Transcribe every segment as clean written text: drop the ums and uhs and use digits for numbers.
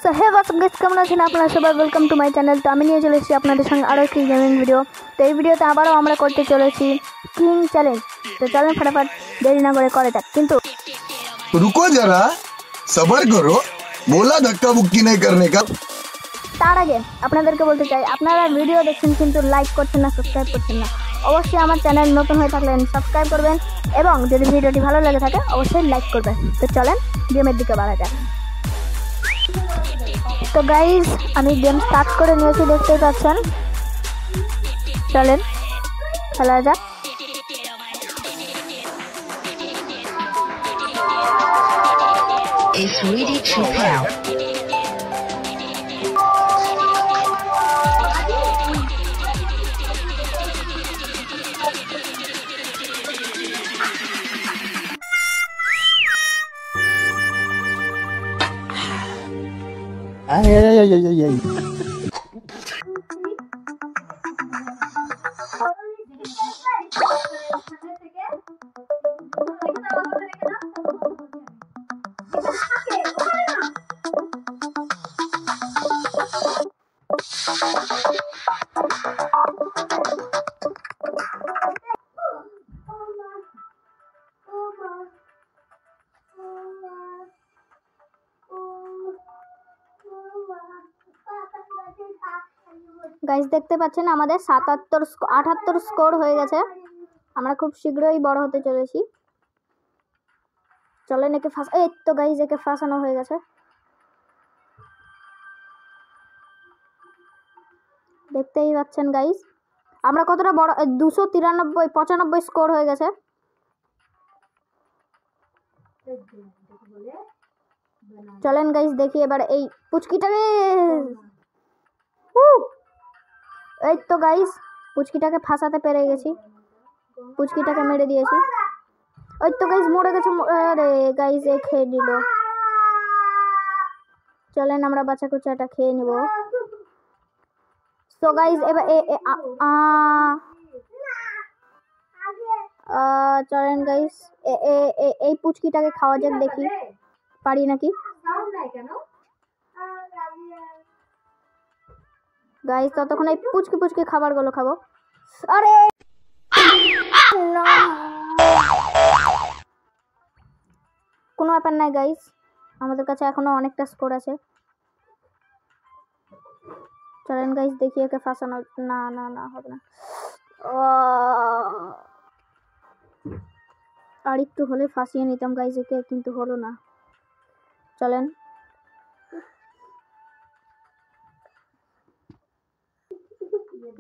So hey guys, কেমন আছেন আপনারা সবাই? Welcome to my channel. তো আমি নিয়ে চলে এসেছি আপনাদের সঙ্গে আরও একটি গেমিং ভিডিও। তো এই ভিডিওতে আবারও আমরা করতে চলেছি কিং চ্যালেঞ্জ। তো চলেন ফটাফট দেরি না করে যাক। কিন্তু रुको जरा सबर करो, बोला धक्का बुक्की नहीं करने का। তার আগে আপনাদেরকে বলতে চাই, আপনারা ভিডিও দেখছেন কিন্তু লাইক করছেন না, সাবস্ক্রাইব করছেন না। অবশ্যই আমার চ্যানেল নতুন হয়ে থাকলে সাবস্ক্রাইব করবেন এবং যদি ভিডিওটি ভালো লেগে থাকে অবশ্যই লাইক করবেন। তো চলেন গেমের দিকে বাড়া যাক। তো গাইস, আমি গেম স্টার্ট করে নিয়েছি, দেখতেই পাচ্ছেন। চলেন খেলা যাক। It's ready to pow. Ay. Guys, দেখতে পাচ্ছেন আমাদের 78 স্কোর হয়ে গেছে। আমরা খুব শীঘ্রই বড় হতে চলেছি। চলেন একে এই তো গাইস, একে ফাঁসানো হয়ে গেছে। দেখতেই পাচ্ছেন গাইস, আমরা কতটা বড়। 293 স্কোর হয়ে গেছে। চলেন গাইস দেখি এবার এই পুচকিটাকে। এই তো গাইস, পুচকিটাকে ফাঁসাতে পেরে গেছি, পুচকিটাকে মেরে দিয়েছি। ওই তো গাইস মরে গেছে। আরে গাইস, এ খেয়ে নিল। চলেন আমরা বাচ্চা কুচাটা খেয়ে নিব। তো গাইস এবার চলেন গাইস এই পুচকিটাকে খাওয়া যাক, দেখি পারি নাকি। গাইস ততক্ষণ এই পুচকি খাবারগুলো খাবো। আরে কোনো ব্যাপার নাই গাইস, আমাদের কাছে এখনো অনেকটা স্কোর আছে। চলেন গাইস দেখি একে ফাঁসানো। না না না, হবে না। আর একটু হলে ফাঁসিয়ে নিতাম গাইস একে, কিন্তু হলো না। চলেন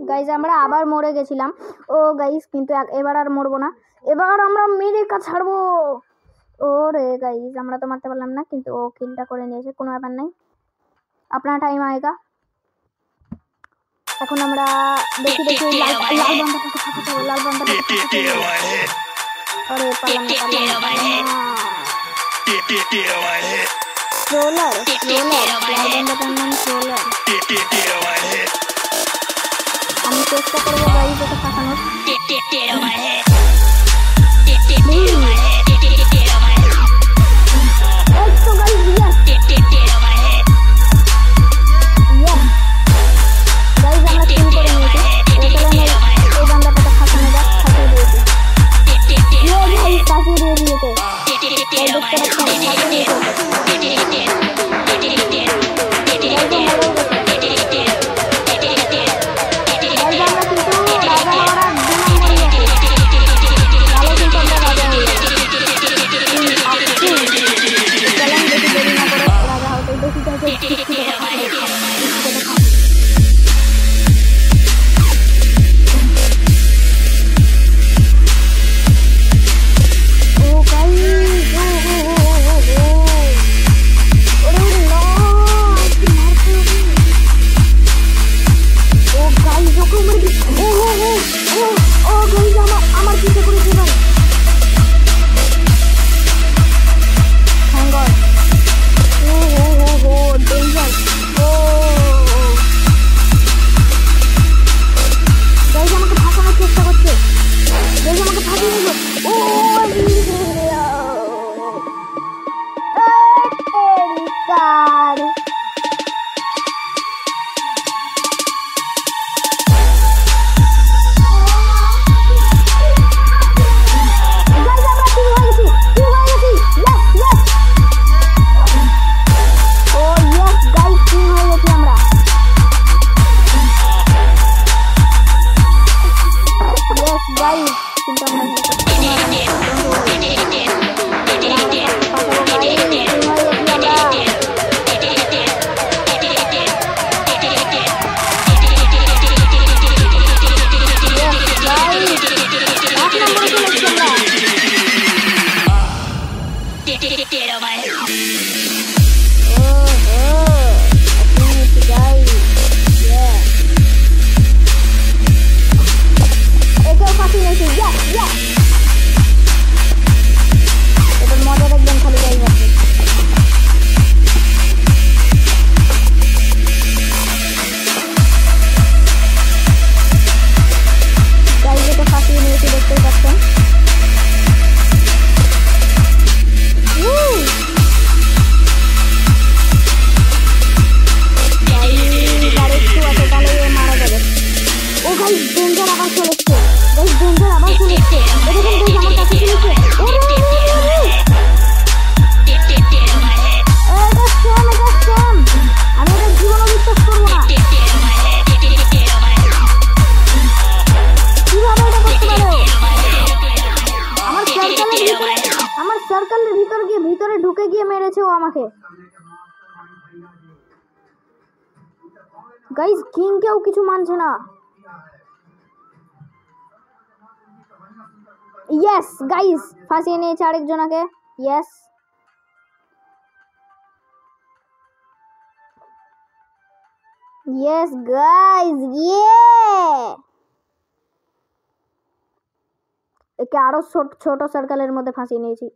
গাইস, আমরা আবার মরে গেছিলাম। ও গাইস, কিন্তু এবার আর মরবো না, এবার আমরা মেরে ছাড়বো। ও রে গাইস, আমরা তো মারতে পারলাম না, কিন্তু ও কিলটা করে নিয়েছে। কোনো ব্যাপার নাই, আপনার টাইম আয়েগা। এখন আমরা দেখি লাল বান্দাটাকে ফাঁসাতে হবে, লাল বান্দাটাকে ফাঁসাতে হবে। আরে পারলাম না। রোলার লাল বান্দাটার নাম রোলার। আমি চেষ্টা করবো গাইস এটা ফাঁসানোর। গাইস কিং কেউ কিছু মানছে না। ইয়েস গাইস ফাঁসিয়ে নিয়েছে আরেকজনকে। ইয়েস ইয়েস গাইস একে আরো ছোট সার্কেলের মধ্যে ফাঁসিয়ে নিয়েছি।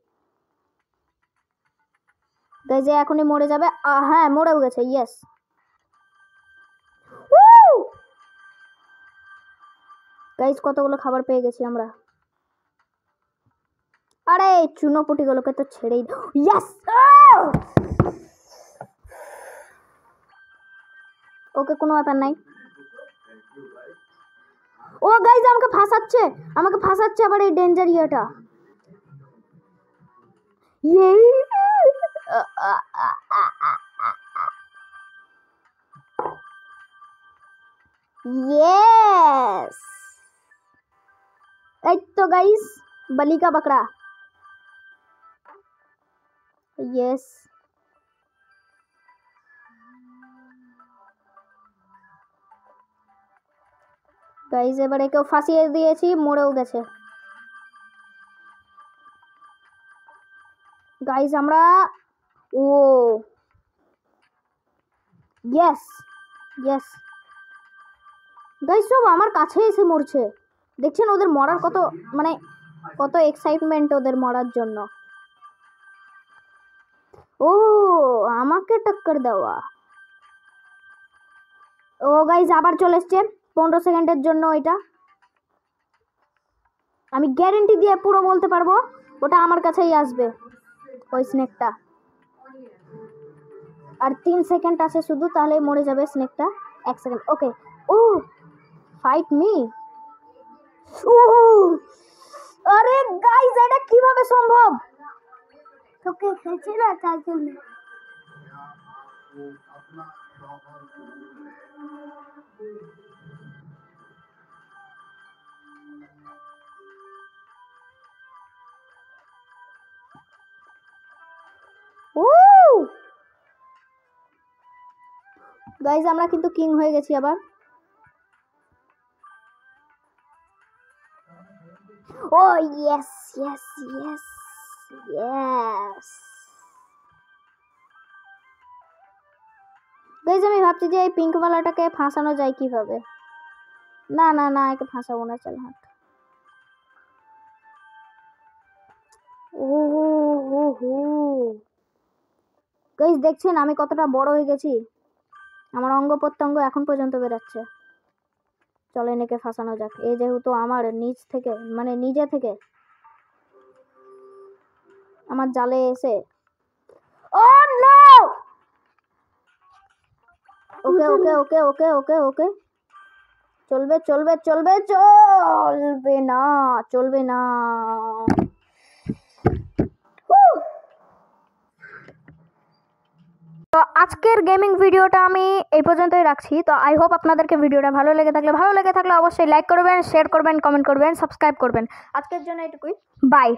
গাইস এখনই মরে যাবে। হ্যাঁ মরেও গেছে। ইয়েস গাইস কতগুলো খাবার পেয়ে গেছি আমরা। আরে চুনোপুটিগুলোকে তো ছেড়েই দাও। ইয়েস ওকে কোনো ব্যাপার নাই। ও গাইস আমাকে ফাঁসাচ্ছে আবার এই ডেঞ্জার ইয়েটা। यस तो गाइस बलि का बकरा। यस গাইস এবারে কেউ ফাঁসিয়ে দিয়েছি, মরেও গেছে। গাইস আমরা ও ইয়েস ইয়েস গাইস সব আমার কাছে এসে মরছে। দেখছেন ওদের মরার কত এক্সাইটমেন্ট ওদের মরার জন্য। ও আমাকে টক্কর দেওয়া। ও গাইস আবার চলে এসছে 15 সেকেন্ডের জন্য। এটা আমি গ্যারান্টি দিয়ে পুরো বলতে পারবো ওটা আমার কাছেই আসবে ওই স্নেকটা। আর 3 সেকেন্ড আছে শুধু, তাহলে মরে যাবে স্নেকটা। 1 সেকেন্ড ওকে। ও ফাইট মি। ও আরে গাইস এটা কিভাবে সম্ভব? তোকে খেলছি না তার জন্য। গাইস আমরা কিন্তু কিং হয়ে গেছি আবার। ও yes yes yes yes guys আমি ভাবছি যে এই পিঙ্ক ওয়ালাটাকে ফাঁসানো যায় কিভাবে। না না না একে ফাঁসাবো না। চল হাট। ও হো গাইস দেখছেন আমি কতটা বড় হয়ে গেছি। আমার অঙ্গ প্রত্যঙ্গ এখন পর্যন্ত বেরাচ্ছে। চলেন একে ফাঁসানো যাক। এই যেহেতু আমার নিজে থেকে আমার জালে এসে। ও নো ওকে ওকে ওকে ওকে ওকে ওকে চলবে চলবে চলবে চলবে না চলবে না। তো আজকের গেমিং ভিডিওটা আমি এই পর্যন্তই রাখছি। তো আই হোপ আপনাদেরকে ভিডিওটা ভালো লেগে থাকলে অবশ্যই লাইক করবেন, শেয়ার করবেন, কমেন্ট করবেন, সাবস্ক্রাইব করবেন। আজকের জন্য এটুকুই। বাই।